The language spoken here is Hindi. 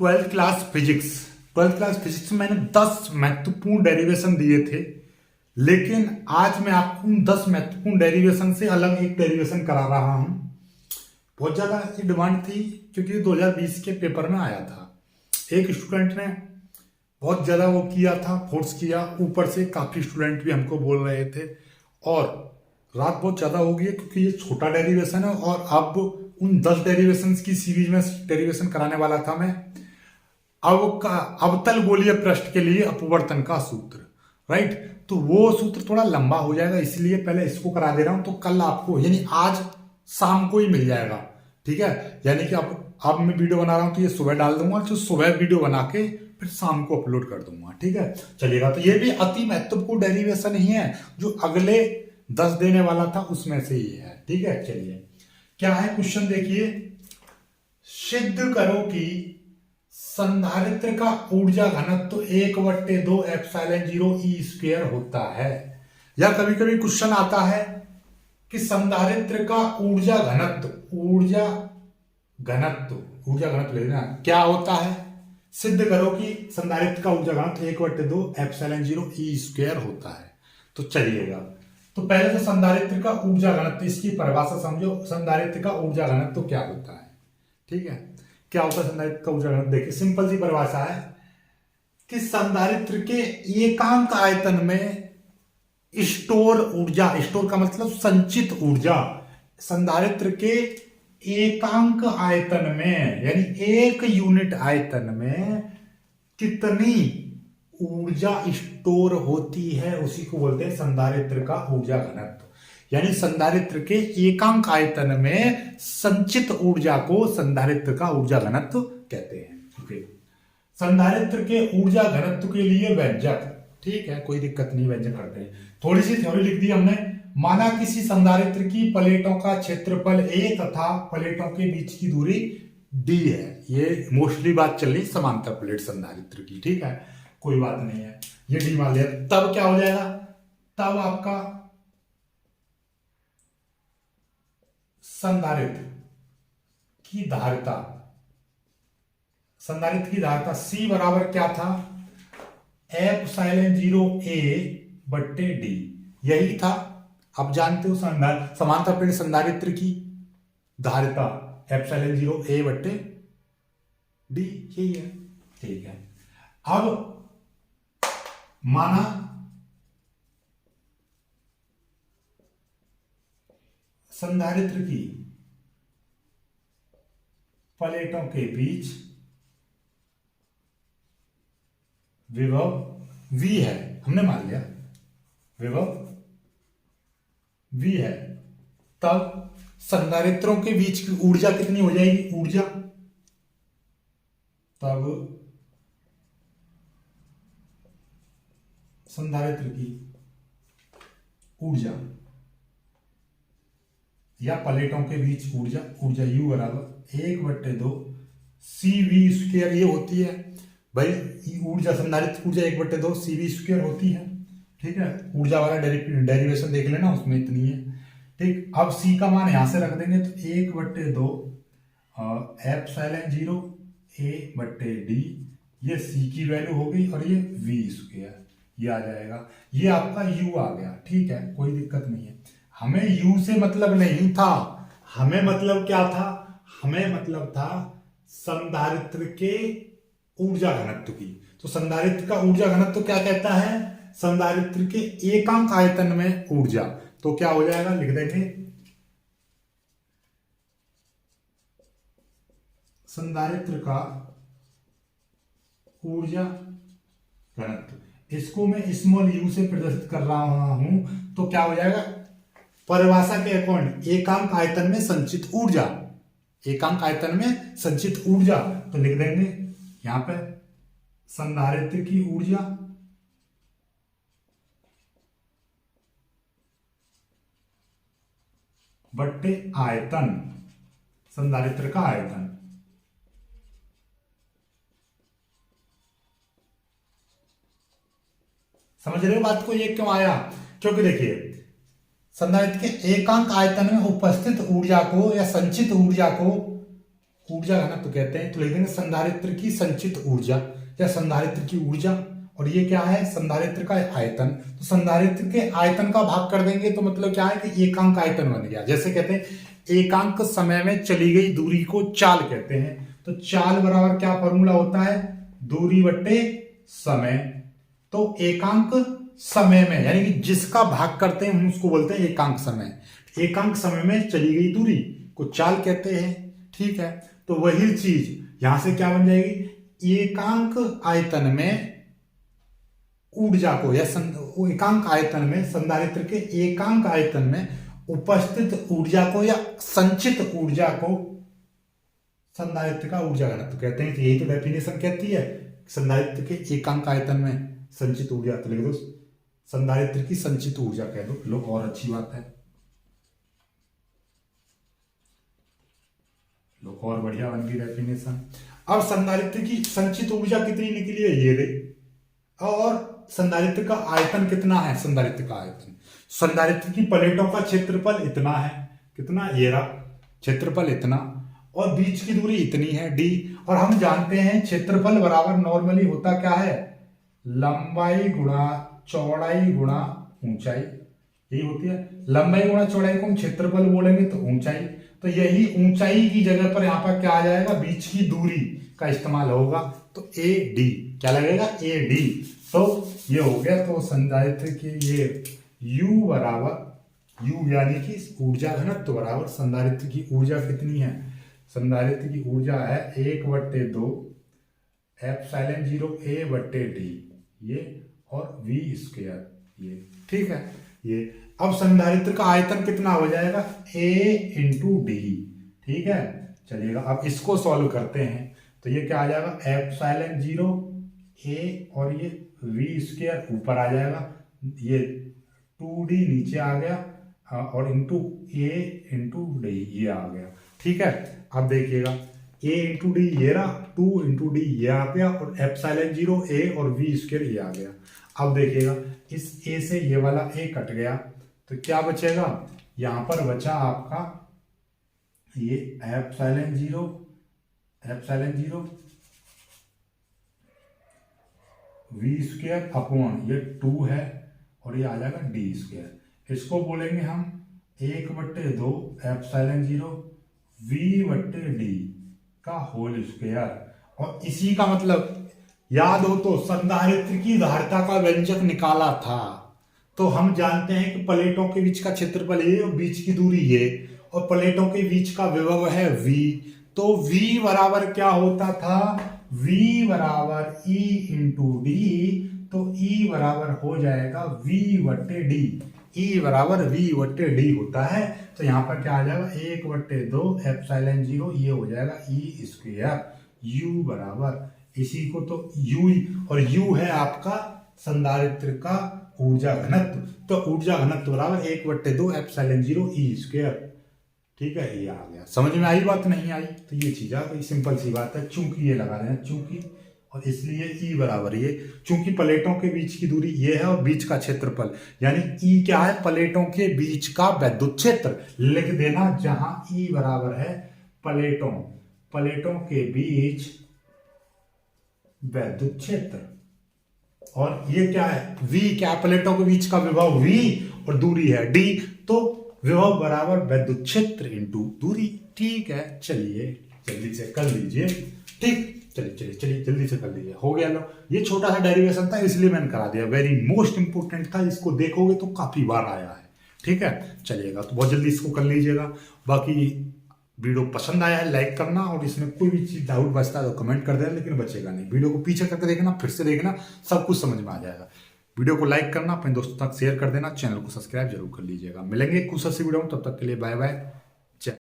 ट्वेल्थ क्लास फिजिक्स में मैंने 10 महत्वपूर्ण डेरिवेशन दिए थे, लेकिन आज मैं आपको उन 10 महत्वपूर्ण डेरिवेशन से अलग एक डेरिवेशन करा रहा हूं। बहुत ज़्यादा ये डिमांड थी क्योंकि 2020 के पेपर में आया था। एक स्टूडेंट ने बहुत ज़्यादा वो किया था, फोर्स किया, ऊपर से काफ़ी स्टूडेंट भी हमको बोल रहे थे और रात बहुत ज़्यादा हो गई है क्योंकि ये छोटा डेरिवेशन है और अब उन 10 डेरिवेशन की सीरीज में डेरिवेशन कराने वाला था मैं। अवतल गोलीय पृष्ठ के लिए अपवर्तन का सूत्र, राइट। तो वो सूत्र थोड़ा लंबा हो जाएगा, इसलिए पहले इसको करा दे रहा हूं। तो कल आपको यानी आज शाम को ही मिल जाएगा, ठीक है। यानी कि अब मैं वीडियो बना रहा हूं तो ये सुबह डाल दूंगा, तो सुबह वीडियो बना के फिर शाम को अपलोड कर दूंगा, ठीक है। चलिएगा, तो ये भी अति महत्वपूर्ण डेरिवेशन ही है जो अगले 10 देने वाला था उसमें से ही है, ठीक है। चलिए क्या है क्वेश्चन, देखिए। सिद्ध करो कि संधारित्र का ऊर्जा घनत्व 1/2 एप्सिलॉन 0 ई स्क्वायर होता है। या कभी कभी क्वेश्चन आता है कि संधारित्र का ऊर्जा घनत्व लेना क्या होता है। सिद्ध करो कि संधारित्र का ऊर्जा घनत्व 1/2 एप्सिलॉन 0 ई स्क्वायर होता है। तो चलिएगा, तो पहले तो संधारित्र का ऊर्जा घनत्व, इसकी परिभाषा समझो। संधारित्र का ऊर्जा घनत्व क्या होता है, ठीक है। क्या होता है संधारित्र का ऊर्जा घनत्व? देखिए सिंपल सी परिभाषा है कि संधारित्र के एकांक आयतन में स्टोर ऊर्जा, स्टोर का मतलब संचित ऊर्जा, संधारित्र के एकांक आयतन में यानी एक यूनिट आयतन में कितनी ऊर्जा स्टोर होती है उसी को बोलते हैं संधारित्र का ऊर्जा घनत्व। यानी संधारित्र के एकांक आयतन में संचित ऊर्जा को संधारित्र का ऊर्जा घनत्व कहते हैं। ओके, संधारित्र के ऊर्जा घनत्व के लिए व्यंजक, ठीक है, कोई दिक्कत नहीं, व्यंजक करते हैं। थोड़ी सी थ्योरी लिख दी हमने। माना किसी संधारित्र की प्लेटों का क्षेत्रफल a तथा प्लेटों के बीच की दूरी d है। ये मोस्टली बात चल रही समांतर प्लेट संधारित्र की, ठीक है, कोई बात नहीं है। ये d मान लिया, तब क्या हो जाएगा, तब आपका संधारित्र की धारिता C बराबर क्या था, एप्सिलॉन 0 a बट्टे d, यही था। अब जानते हो समांतर प्लेट संधारित्र की धारिता एप्सिलॉन 0 a बट्टे d, यही है, ठीक है। अब माना संधारित्र की प्लेटों के बीच विभव V है, हमने मान लिया विभव V है, तब संधारित्रों के बीच की ऊर्जा कितनी हो जाएगी, ऊर्जा, तब संधारित्र की ऊर्जा या प्लेटों के बीच ऊर्जा U बराबर 1/2 CV स्क्वायर, ये होती है भाई ऊर्जा, संधारित्र ऊर्जा 1/2 CV स्क्वायर होती है, ठीक है। ऊर्जा वाला डेरिवेशन देख लेना, उसमें इतनी है, ठीक। अब C का मान यहां से रख देंगे तो 1/2 एप्सिलॉन 0 a बट्टे d, ये C की वैल्यू हो गई और ये V स्क्वायर ये आ जाएगा। ये आपका U आ गया, ठीक है, कोई दिक्कत नहीं है। हमें U से मतलब नहीं था, हमें मतलब क्या था, हमें मतलब था संधारित्र के ऊर्जा घनत्व की। तो संधारित्र का ऊर्जा घनत्व क्या कहता है, संधारित्र के एकांक आयतन में ऊर्जा। तो क्या हो जाएगा, लिख देंगे संधारित्र का ऊर्जा घनत्व। इसको मैं स्मॉल u से प्रदर्शित कर रहा हूं, तो क्या हो जाएगा, परिभाषा के अकॉर्डिंग एकांक आयतन में संचित ऊर्जा, एकांक आयतन में संचित ऊर्जा, तो लिख देंगे यहां पे संधारित्र की ऊर्जा बट्टे आयतन, संधारित्र का आयतन। समझ रहे हो बात को, ये क्यों आया, क्योंकि देखिए संधारित्र के एकांक आयतन में उपस्थित ऊर्जा को या संचित ऊर्जा को ऊर्जा घनत्व कहते हैं। तो लिख देंगे संधारित्र की संचित ऊर्जा या संधारित्र की ऊर्जा, और ये क्या है, संधारित्र का आयतन। तो संधारित्र के आयतन का भाग कर देंगे तो मतलब क्या है कि एकांक आयतन बन गया। जैसे कहते हैं एकांक समय में चली गई दूरी को चाल कहते हैं। तो चाल बराबर क्या फॉर्मूला होता है, दूरी बट्टे समय। तो एकांक समय में यानी कि जिसका भाग करते हैं हम उसको बोलते हैं एकांक समय। एकांक समय में चली गई दूरी को चाल कहते हैं। ठीक है, तो वही चीज यहां से क्या बन जाएगी, एकांक आयतन में ऊर्जा को या एकांक आयतन में संधारित्र के एकांक आयतन में उपस्थित ऊर्जा को या संचित ऊर्जा को संधारित्र का ऊर्जा घनत्व कहते हैं। तो यही तो डेफिनेशन कहती है, संधारित्र के एकांक आयतन में संचित ऊर्जा। तो लिख दो संधारित्र की संचित ऊर्जा कह दो, लो और अच्छी बात है, लो और बढ़िया बन गई डेफिनेशन। अब संधारित्र की संचित ऊर्जा कितनी निकली है ये देख, और संधारित्र का आयतन कितना है, संधारित्र का आयतन, संधारित्र की प्लेटों का क्षेत्रफल इतना है, कितना, ये रहा क्षेत्रफल इतना, और बीच की दूरी इतनी है d। और हम जानते हैं क्षेत्रफल बराबर नॉर्मली होता क्या है, लंबाई गुणा चौड़ाई गुणा ऊंचाई, यही होती है। लंबाई गुणा चौड़ाई को हम क्षेत्रफल बोलेंगे तो ऊंचाई, तो यही ऊंचाई की जगह पर यहाँ पर क्या आ जाएगा, बीच की दूरी का इस्तेमाल होगा। तो ए डी क्या लगेगा, ए डी। तो ये हो गया। तो संधारित्र की ये U बराबर, U यानी कि ऊर्जा घनत्व बराबर संधारित्र की ऊर्जा कितनी है, संधारित्र की ऊर्जा है 1/2 एप्सिलॉन 0 A/d ये, और V स्क्वायर ये। ठीक है, ये अब संधारित्र का आयतन कितना हो जाएगा, A इंटू डी। ठीक है, चलिएगा अब इसको सॉल्व करते हैं। तो ये क्या आ जाएगा, एप्सिलॉन 0 A और ये V स्क्वायर ऊपर आ जाएगा, ये 2d नीचे आ गया, और इंटू A इंटू डी ये आ गया। ठीक है, अब देखिएगा A इंटू डी ये रहा, 2 इंटू डी ये आ गया, और एप्सिलॉन 0 A और V स्क्वायर ये आ गया। अब देखिएगा इस A से ये वाला A कट गया, तो क्या बचेगा, यहां पर बचा आपका ये एप्सिलॉन 0 V स्क्वायर अपॉन ये 2 है, और ये आ जाएगा डी स्क्वायर। इसको बोलेंगे हम 1/2 एप्सिलॉन 0 V/d का होल स्क्वायर। और इसी का मतलब याद हो तो संधारित्र की धारिता का व्यंजक निकाला था, तो हम जानते हैं कि प्लेटों के बीच का क्षेत्रफल ये और बीच की दूरी ये, और प्लेटों के बीच का विभव है V। तो V बराबर क्या होता था, V बराबर E इंटू डी। तो E बराबर हो जाएगा V/d, E बराबर V/d होता है। तो यहाँ पर क्या आ जाएगा, 1/2 एप्सिलॉन 0 ये हो जाएगा E स्क्वायर। U बराबर इसी को तो U, और U है आपका संधारित्र का ऊर्जा घनत्व। तो ऊर्जा घनत्व बराबर 1/2 एप्सिलॉन 0 E स्क्वायर। ठीक है, ये आ गया। समझ में आई बात, नहीं आई तो ये चीज आ गई, सिंपल सी बात है। चूंकि ये लगा देना, चूंकि, और इसलिए E बराबर ये, चूंकि प्लेटों के बीच की दूरी ये है और बीच का क्षेत्रफल, यानी E क्या है, प्लेटों के बीच का विद्युत क्षेत्र लिख देना, जहां E बराबर है प्लेटों के बीच विद्युत क्षेत्र, और ये क्या है, V क्या, प्लेटों के बीच का विभव V और दूरी है d। तो विभव बराबर विद्युत क्षेत्र इंटू दूरी। ठीक है, चलिए जल्दी से कर लीजिए। ठीक, चलिए जल्दी से कर लीजिए, हो गया लो। ये छोटा सा डेरिवेशन था इसलिए मैंने करा दिया, वेरी मोस्ट इंपोर्टेंट था, इसको देखोगे तो काफी बार आया है। ठीक है, चलिएगा तो बहुत जल्दी इसको कर लीजिएगा। बाकी वीडियो पसंद आया है लाइक करना, और इसमें कोई भी चीज डाउट बचता है तो कमेंट कर देना, लेकिन बचेगा नहीं। वीडियो को पीछे करके देखना, फिर से देखना, सब कुछ समझ में आ जाएगा। वीडियो को लाइक करना, अपने दोस्तों तक शेयर कर देना, चैनल को सब्सक्राइब जरूर कर लीजिएगा। मिलेंगे कुछ अच्छी वीडियो में, तब तक के लिए बाय बाय।